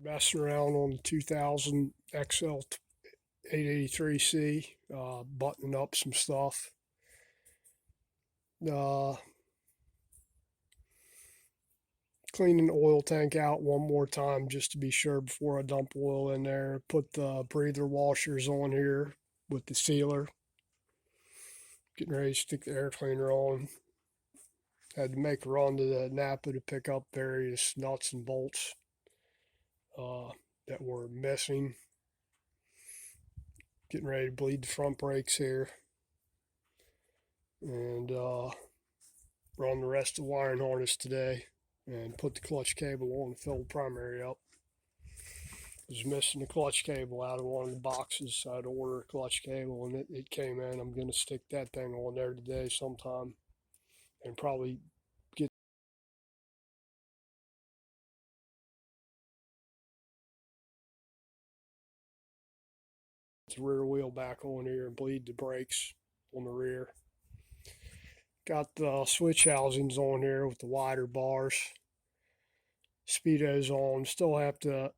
Messing around on the 2000 XL883C, buttoning up some stuff. Cleaning the oil tank out one more time just to be sure before I dump oil in there. Put the breather washers on here with the sealer. Getting ready to stick the air cleaner on. Had to make a run to the NAPA to pick up various nuts and bolts that were missing. Getting ready to bleed the front brakes here. And run the rest of the wiring harness today and put the clutch cable on and fill the primary up. Was missing the clutch cable out of one of the boxes, so I had to order a clutch cable, and it came in. I'm going to stick that thing on there today sometime and probably get the rear wheel back on here and bleed the brakes on the rear. Got the switch housings on here with the wider bars. Speedos on. Still have to,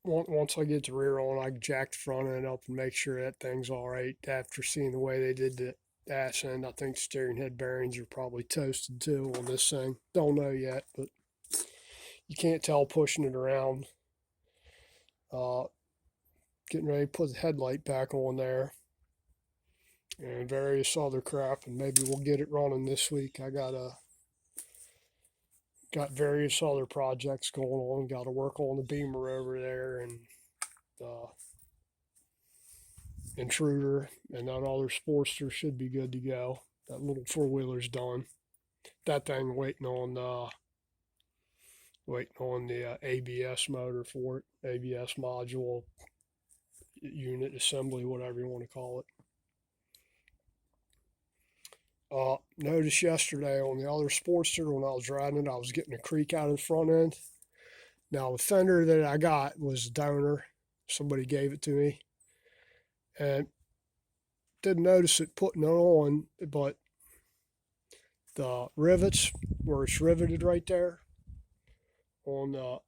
once I get the rear on, I can jack the front end up and make sure that thing's all right. After seeing the way they did the ass end, I think the steering head bearings are probably toasted too on this thing. Don't know yet, but you can't tell pushing it around. Getting ready to put the headlight back on there and various other crap, and maybe we'll get it running this week. I got various other projects going on. Got to work on the Beamer over there and the Intruder, and that other Sportster should be good to go. That little four-wheeler's done. That thing waiting on the ABS motor for it, ABS module, unit assembly, whatever you want to call it. Noticed yesterday on the other Sportster when I was riding it, I was getting a creak out of the front end. Now the fender that I got was a donor. Somebody gave it to me. And didn't notice it putting it on, but the rivets where it's riveted right there on the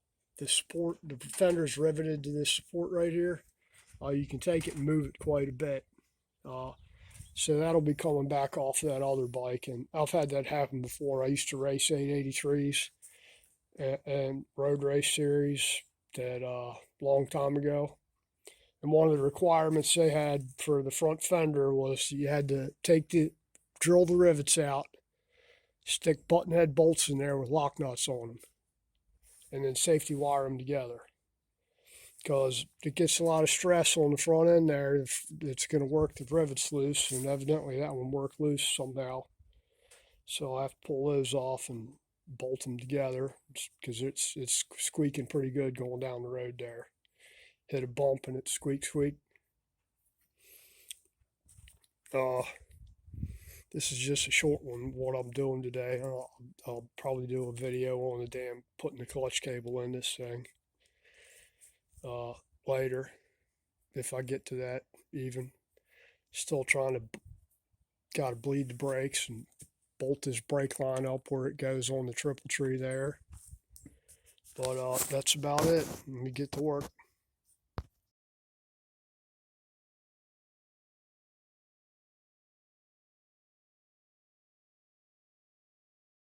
support, the fender's riveted to this support right here. You can take it and move it quite a bit. So that'll be coming back off of that other bike, and I've had that happen before. I used to race 883s and road race series that long time ago. And one of the requirements they had for the front fender was you had to drill the rivets out, stick button head bolts in there with lock nuts on them, and then safety wire them together. Because it gets a lot of stress on the front end there if it's going to work the rivets loose, and evidently that one worked loose somehow. So I have to pull those off and bolt them together because it's squeaking pretty good going down the road there. Hit a bump and it squeak. This is just a short one, what I'm doing today. I'll probably do a video on the damn putting the clutch cable in this thing later, if I get to that even. Still gotta bleed the brakes and bolt this brake line up where it goes on the triple tree there. But that's about it. Let me get to work.